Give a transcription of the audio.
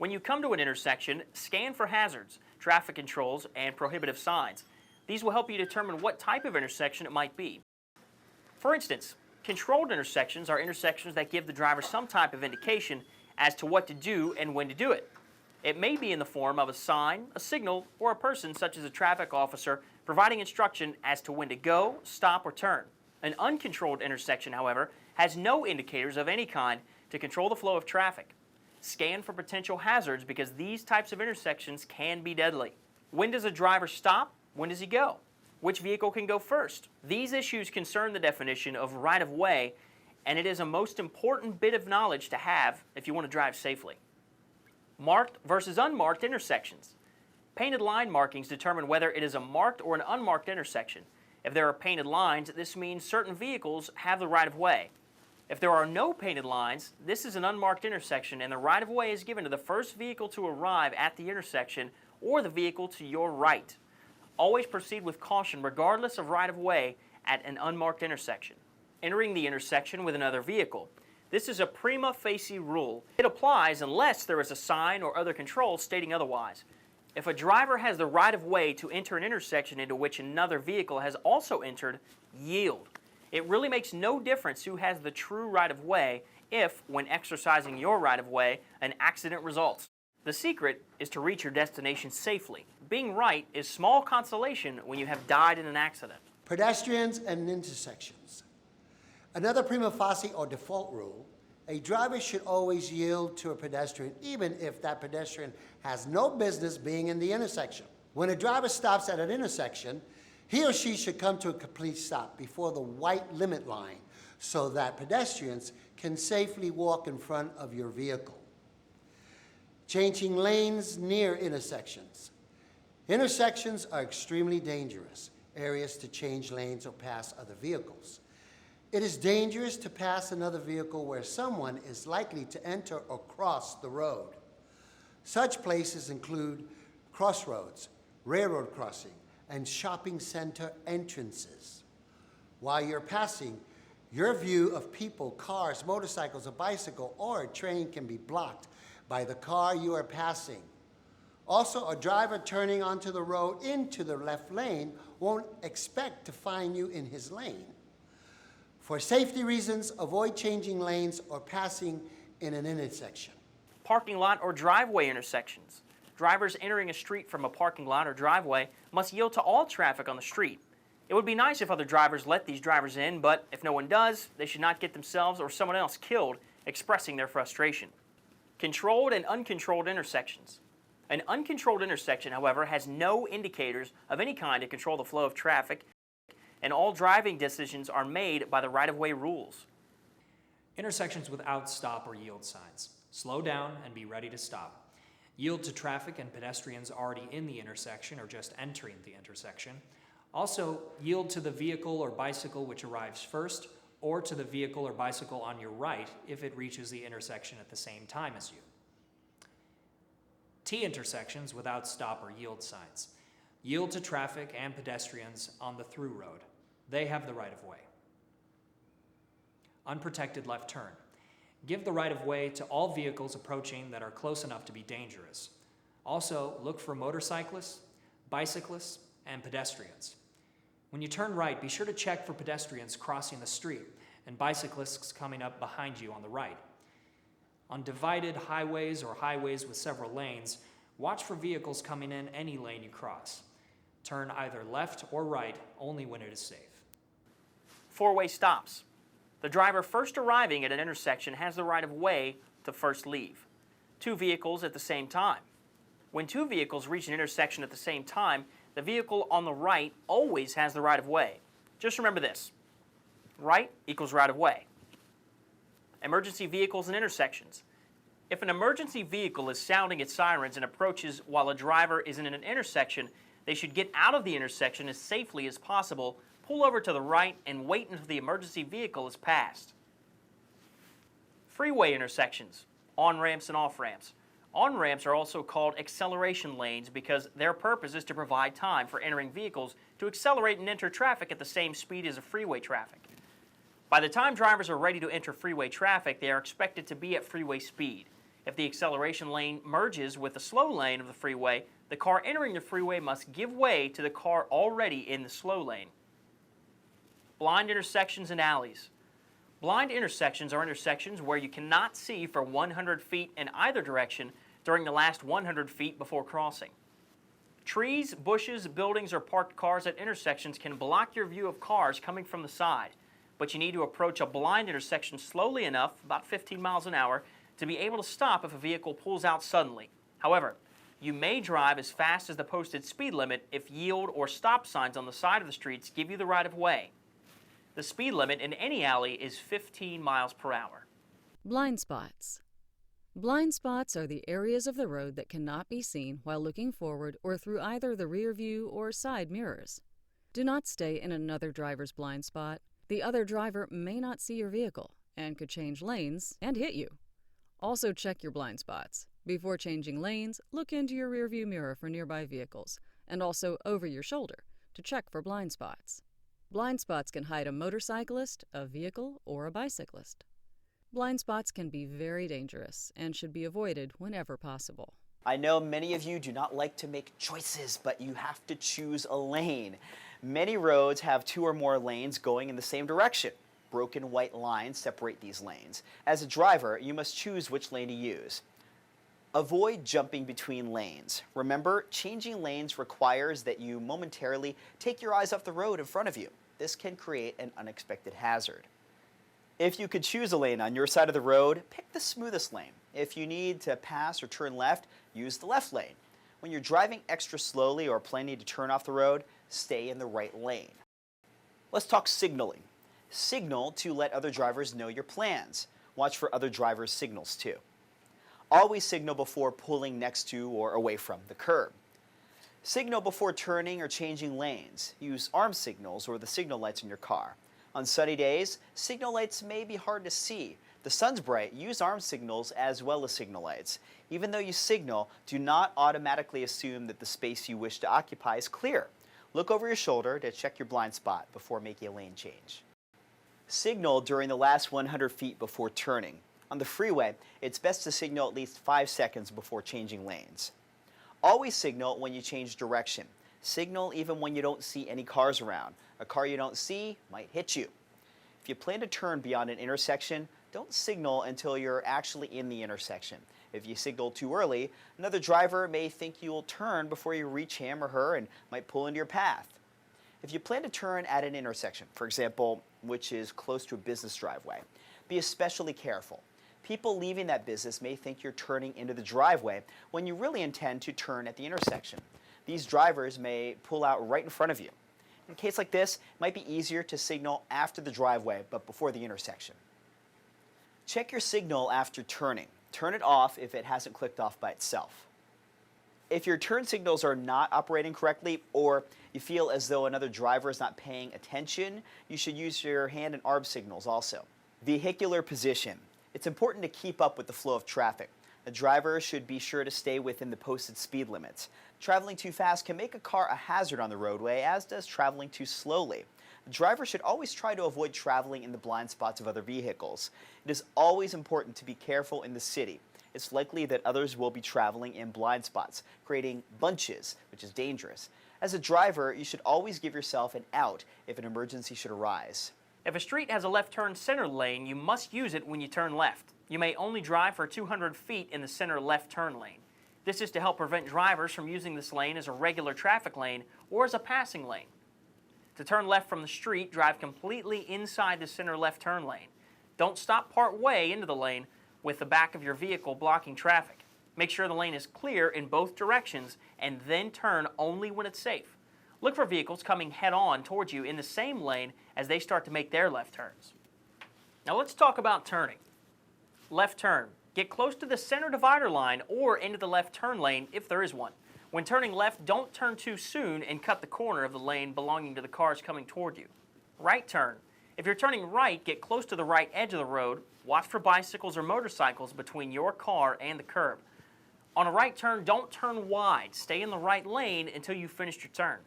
When you come to an intersection, scan for hazards, traffic controls, and prohibitive signs. These will help you determine what type of intersection it might be. For instance, controlled intersections are intersections that give the driver some type of indication as to what to do and when to do it. It may be in the form of a sign, a signal, or a person such as a traffic officer providing instruction as to when to go, stop, or turn. An uncontrolled intersection, however, has no indicators of any kind to control the flow of traffic. Scan for potential hazards because these types of intersections can be deadly. When does a driver stop? When does he go? Which vehicle can go first? These issues concern the definition of right-of-way, and it is a most important bit of knowledge to have if you want to drive safely. Marked versus unmarked intersections. Painted line markings determine whether it is a marked or an unmarked intersection. If there are painted lines, this means certain vehicles have the right-of-way. If there are no painted lines, this is an unmarked intersection and the right-of-way is given to the first vehicle to arrive at the intersection or the vehicle to your right. Always proceed with caution regardless of right-of-way at an unmarked intersection. Entering the intersection with another vehicle. This is a prima facie rule. It applies unless there is a sign or other control stating otherwise. If a driver has the right-of-way to enter an intersection into which another vehicle has also entered, yield. It really makes no difference who has the true right-of-way if, when exercising your right-of-way, an accident results. The secret is to reach your destination safely. Being right is small consolation when you have died in an accident. Pedestrians and intersections. Another prima facie or default rule, a driver should always yield to a pedestrian even if that pedestrian has no business being in the intersection. When a driver stops at an intersection, he or she should come to a complete stop before the white limit line so that pedestrians can safely walk in front of your vehicle. Changing lanes near intersections. Intersections are extremely dangerous areas to change lanes or pass other vehicles. It is dangerous to pass another vehicle where someone is likely to enter or cross the road. Such places include crossroads, railroad crossing, and shopping center entrances. While you're passing, your view of people, cars, motorcycles, a bicycle, or a train can be blocked by the car you are passing. Also, a driver turning onto the road into the left lane won't expect to find you in his lane. For safety reasons, avoid changing lanes or passing in an intersection. Parking lot or driveway intersections. Drivers entering a street from a parking lot or driveway must yield to all traffic on the street. It would be nice if other drivers let these drivers in, but if no one does, they should not get themselves or someone else killed expressing their frustration. Controlled and uncontrolled intersections. An uncontrolled intersection, however, has no indicators of any kind to control the flow of traffic, and all driving decisions are made by the right-of-way rules. Intersections without stop or yield signs. Slow down and be ready to stop. Yield to traffic and pedestrians already in the intersection or just entering the intersection. Also, yield to the vehicle or bicycle which arrives first, or to the vehicle or bicycle on your right if it reaches the intersection at the same time as you. T intersections without stop or yield signs. Yield to traffic and pedestrians on the through road. They have the right-of-way. Unprotected left turn. Give the right-of-way to all vehicles approaching that are close enough to be dangerous. Also, look for motorcyclists, bicyclists, and pedestrians. When you turn right, be sure to check for pedestrians crossing the street and bicyclists coming up behind you on the right. On divided highways or highways with several lanes, watch for vehicles coming in any lane you cross. Turn either left or right only when it is safe. Four-way stops. The driver first arriving at an intersection has the right-of-way to first leave. Two vehicles at the same time. When two vehicles reach an intersection at the same time, the vehicle on the right always has the right-of-way. Just remember this. Right equals right-of-way. Emergency vehicles and intersections. If an emergency vehicle is sounding its sirens and approaches while a driver is in an intersection, they should get out of the intersection as safely as possible, pull over to the right, and wait until the emergency vehicle is passed. Freeway intersections, on-ramps and off-ramps. On-ramps are also called acceleration lanes because their purpose is to provide time for entering vehicles to accelerate and enter traffic at the same speed as a freeway traffic. By the time drivers are ready to enter freeway traffic, they are expected to be at freeway speed. If the acceleration lane merges with the slow lane of the freeway, the car entering the freeway must give way to the car already in the slow lane. Blind intersections and alleys. Blind intersections are intersections where you cannot see for 100 feet in either direction during the last 100 feet before crossing. Trees, bushes, buildings, or parked cars at intersections can block your view of cars coming from the side, but you need to approach a blind intersection slowly enough, about 15 miles an hour, to be able to stop if a vehicle pulls out suddenly. However, you may drive as fast as the posted speed limit if yield or stop signs on the side of the streets give you the right of way. The speed limit in any alley is 15 miles per hour. Blind spots. Blind spots are the areas of the road that cannot be seen while looking forward or through either the rear view or side mirrors. Do not stay in another driver's blind spot. The other driver may not see your vehicle and could change lanes and hit you. Also check your blind spots. Before changing lanes, look into your rearview mirror for nearby vehicles and also over your shoulder to check for blind spots. Blind spots can hide a motorcyclist, a vehicle, or a bicyclist. Blind spots can be very dangerous and should be avoided whenever possible. I know many of you do not like to make choices, but you have to choose a lane. Many roads have 2 or more lanes going in the same direction. Broken white lines separate these lanes. As a driver, you must choose which lane to use. Avoid jumping between lanes. Remember, changing lanes requires that you momentarily take your eyes off the road in front of you. This can create an unexpected hazard. If you could choose a lane on your side of the road, pick the smoothest lane. If you need to pass or turn left, use the left lane. When you're driving extra slowly or planning to turn off the road, stay in the right lane. Let's talk signaling. Signal to let other drivers know your plans. Watch for other drivers' signals too. Always signal before pulling next to or away from the curb. Signal before turning or changing lanes. Use arm signals or the signal lights in your car. On sunny days, signal lights may be hard to see. The sun's bright, use arm signals as well as signal lights. Even though you signal, do not automatically assume that the space you wish to occupy is clear. Look over your shoulder to check your blind spot before making a lane change. Signal during the last 100 feet before turning. On the freeway, it's best to signal at least 5 seconds before changing lanes. Always signal when you change direction. Signal even when you don't see any cars around. A car you don't see might hit you. If you plan to turn beyond an intersection, don't signal until you're actually in the intersection. If you signal too early, another driver may think you'll turn before you reach him or her and might pull into your path. If you plan to turn at an intersection, for example, which is close to a business driveway, be especially careful. People leaving that business may think you're turning into the driveway when you really intend to turn at the intersection. These drivers may pull out right in front of you. In a case like this, it might be easier to signal after the driveway but before the intersection. Check your signal after turning. Turn it off if it hasn't clicked off by itself. If your turn signals are not operating correctly or you feel as though another driver is not paying attention, you should use your hand and arm signals also. Vehicular position. It's important to keep up with the flow of traffic. The driver should be sure to stay within the posted speed limits. Traveling too fast can make a car a hazard on the roadway, as does traveling too slowly. The driver should always try to avoid traveling in the blind spots of other vehicles. It is always important to be careful in the city. It's likely that others will be traveling in blind spots, creating bunches, which is dangerous. As a driver, you should always give yourself an out if an emergency should arise. If a street has a left turn center lane, you must use it when you turn left. You may only drive for 200 feet in the center left turn lane. This is to help prevent drivers from using this lane as a regular traffic lane or as a passing lane. To turn left from the street, drive completely inside the center left turn lane. Don't stop part way into the lane with the back of your vehicle blocking traffic. Make sure the lane is clear in both directions and then turn only when it's safe. Look for vehicles coming head-on towards you in the same lane as they start to make their left turns. Now let's talk about turning. Left turn. Get close to the center divider line or into the left turn lane if there is one. When turning left, don't turn too soon and cut the corner of the lane belonging to the cars coming toward you. Right turn. If you're turning right, get close to the right edge of the road. Watch for bicycles or motorcycles between your car and the curb. On a right turn, don't turn wide. Stay in the right lane until you've finished your turn.